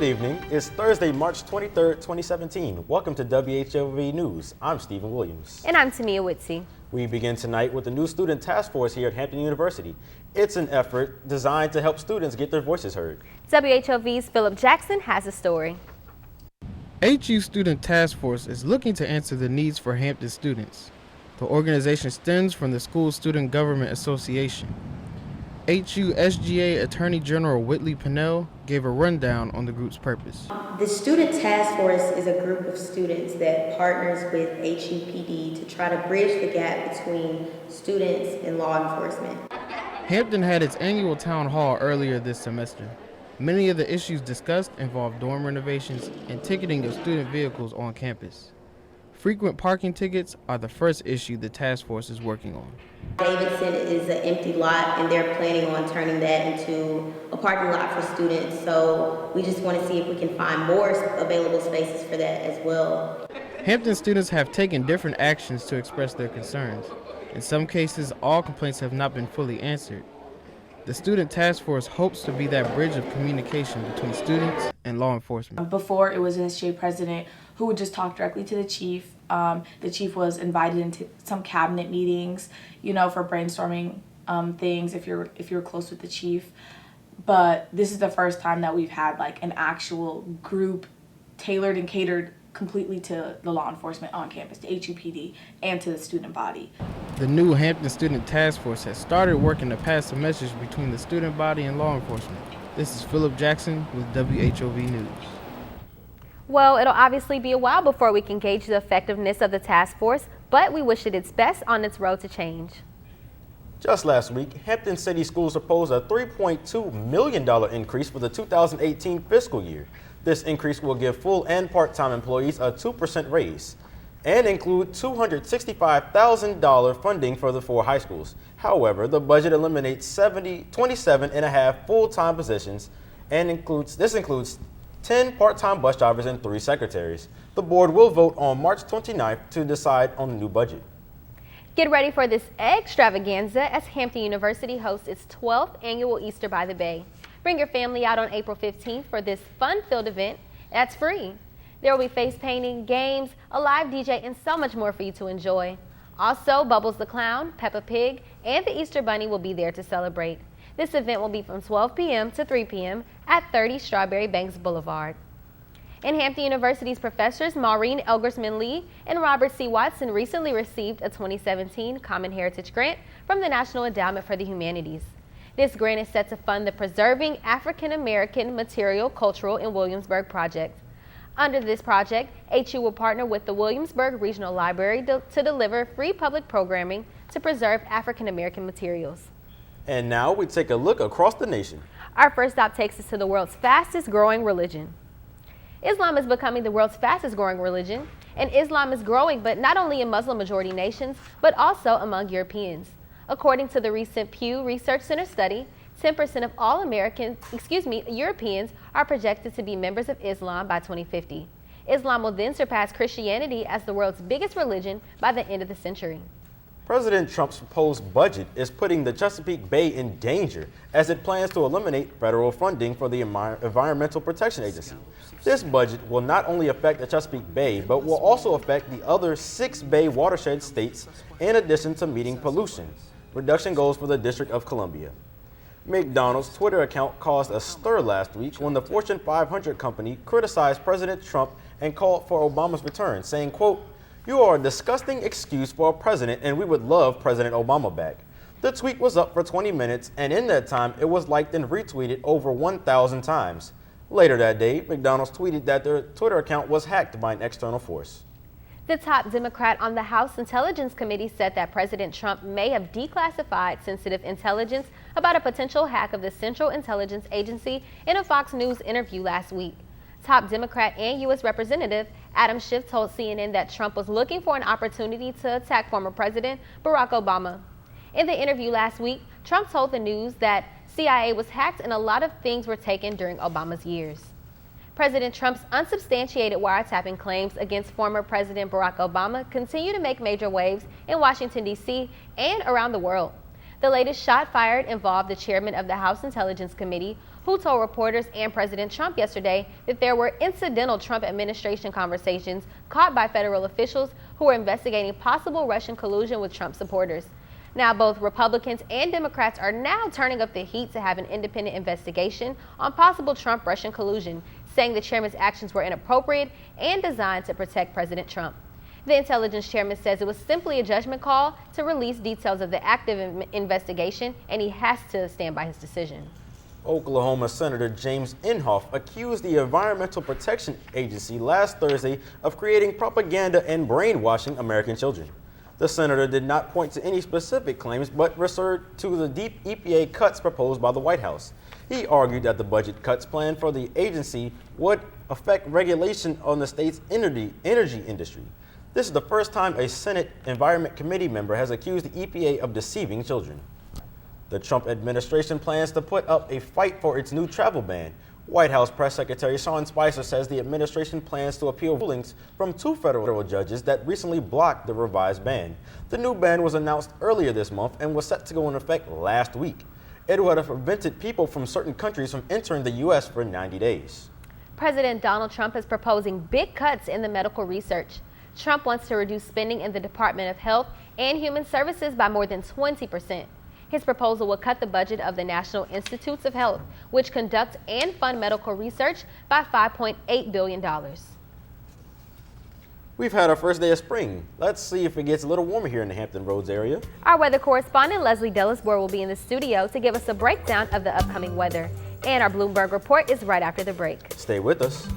evening. It's Thursday, March 23rd, 2017. Welcome to WHOV News. I'm Stephen Williams. And I'm Tamia Whitsey. We begin tonight with the new student task force here at Hampton University. It's an effort designed to help students get their voices heard. WHOV's Philip Jackson has a story. HU Student Task Force is looking to answer the needs for Hampton students. The organization stems from the School Student Government Association. HU SGA Attorney General Whitley Pinnell gave a rundown on the group's purpose. The Student Task Force is a group of students that partners with HUPD to try to bridge the gap between students and law enforcement. Hampton had its annual town hall earlier this semester. Many of the issues discussed involved dorm renovations and ticketing of student vehicles on campus. Frequent parking tickets are the first issue the task force is working on. Davidson is an empty lot, and they're planning on turning that into a parking lot for students. So we just want to see if we can find more available spaces for that as well. Hampton students have taken different actions to express their concerns. In some cases, all complaints have not been fully answered. The Student Task Force hopes to be that bridge of communication between students and law enforcement. Before, it was an SGA president who would just talk directly to the chief. The chief was invited into some cabinet meetings, for brainstorming things if you're close with the chief. But this is the first time that we've had like an actual group tailored and catered completely to the law enforcement on campus, to HUPD, and to the student body. The new Hampton Student Task Force has started working to pass a message between the student body and law enforcement. This is Philip Jackson with WHOV News. Well, it'll obviously be a while before we can gauge the effectiveness of the task force, but we wish it its best on its road to change. Just last week, Hampton City Schools proposed a $3.2 million increase for the 2018 fiscal year. This increase will give full and part-time employees a 2% raise and include $265,000 funding for the 4 high schools. However, the budget eliminates 27.5 full-time positions and includes 10 part-time bus drivers and 3 secretaries. The board will vote on March 29th to decide on the new budget. Get ready for this extravaganza as Hampton University hosts its 12th annual Easter by the Bay. Bring your family out on April 15th for this fun-filled event that's free. There will be face painting, games, a live DJ, and so much more for you to enjoy. Also, Bubbles the Clown, Peppa Pig, and the Easter Bunny will be there to celebrate. This event will be from 12 p.m. to 3 p.m. at 30 Strawberry Banks Boulevard. And Hampton University's professors Maureen Elgersman-Lee and Robert C. Watson recently received a 2017 Common Heritage Grant from the National Endowment for the Humanities. This grant is set to fund the Preserving African American Material, Cultural in Williamsburg project. Under this project, HU will partner with the Williamsburg Regional Library to deliver free public programming to preserve African American materials. And now we take a look across the nation. Our first stop takes us to the world's fastest growing religion. Islam is becoming the world's fastest growing religion, and Islam is growing but not only in Muslim majority nations, but also among Europeans. According to the recent Pew Research Center study, 10% of all Europeans are projected to be members of Islam by 2050. Islam will then surpass Christianity as the world's biggest religion by the end of the century. President Trump's proposed budget is putting the Chesapeake Bay in danger as it plans to eliminate federal funding for the Environmental Protection Agency. This budget will not only affect the Chesapeake Bay, but will also affect the other 6 Bay watershed states in addition to meeting pollution reduction goals for the District of Columbia. McDonald's Twitter account caused a stir last week when the Fortune 500 company criticized President Trump and called for Obama's return, saying, quote, "You are a disgusting excuse for a president and we would love President Obama back." The tweet was up for 20 minutes and in that time it was liked and retweeted over 1,000 times. Later that day, McDonald's tweeted that their Twitter account was hacked by an external force. The top Democrat on the House Intelligence Committee said that President Trump may have declassified sensitive intelligence about a potential hack of the Central Intelligence Agency in a Fox News interview last week. Top Democrat and U.S. Representative Adam Schiff told CNN that Trump was looking for an opportunity to attack former President Barack Obama. In the interview last week, Trump told the news that CIA was hacked and a lot of things were taken during Obama's years. President Trump's unsubstantiated wiretapping claims against former President Barack Obama continue to make major waves in Washington, D.C. and around the world. The latest shot fired involved the chairman of the House Intelligence Committee, who told reporters and President Trump yesterday that there were incidental Trump administration conversations caught by federal officials who were investigating possible Russian collusion with Trump supporters. Now, both Republicans and Democrats are now turning up the heat to have an independent investigation on possible Trump-Russian collusion, saying the chairman's actions were inappropriate and designed to protect President Trump. The intelligence chairman says it was simply a judgment call to release details of the active investigation, and he has to stand by his decision. Oklahoma Senator James Inhofe accused the Environmental Protection Agency last Thursday of creating propaganda and brainwashing American children. The senator did not point to any specific claims, but referred to the deep EPA cuts proposed by the White House. He argued that the budget cuts planned for the agency would affect regulation on the state's energy industry. This is the first time a Senate Environment Committee member has accused the EPA of deceiving children. The Trump administration plans to put up a fight for its new travel ban. White House Press Secretary Sean Spicer says the administration plans to appeal rulings from 2 federal judges that recently blocked the revised ban. The new ban was announced earlier this month and was set to go into effect last week. It would have prevented people from certain countries from entering the U.S. for 90 days. President Donald Trump is proposing big cuts in the medical research. Trump wants to reduce spending in the Department of Health and Human Services by more than 20%. His proposal will cut the budget of the National Institutes of Health, which conduct and fund medical research, by $5.8 billion. We've had our first day of spring. Let's see if it gets a little warmer here in the Hampton Roads area. Our weather correspondent Leslie Dellisboard will be in the studio to give us a breakdown of the upcoming weather. And our Bloomberg report is right after the break. Stay with us.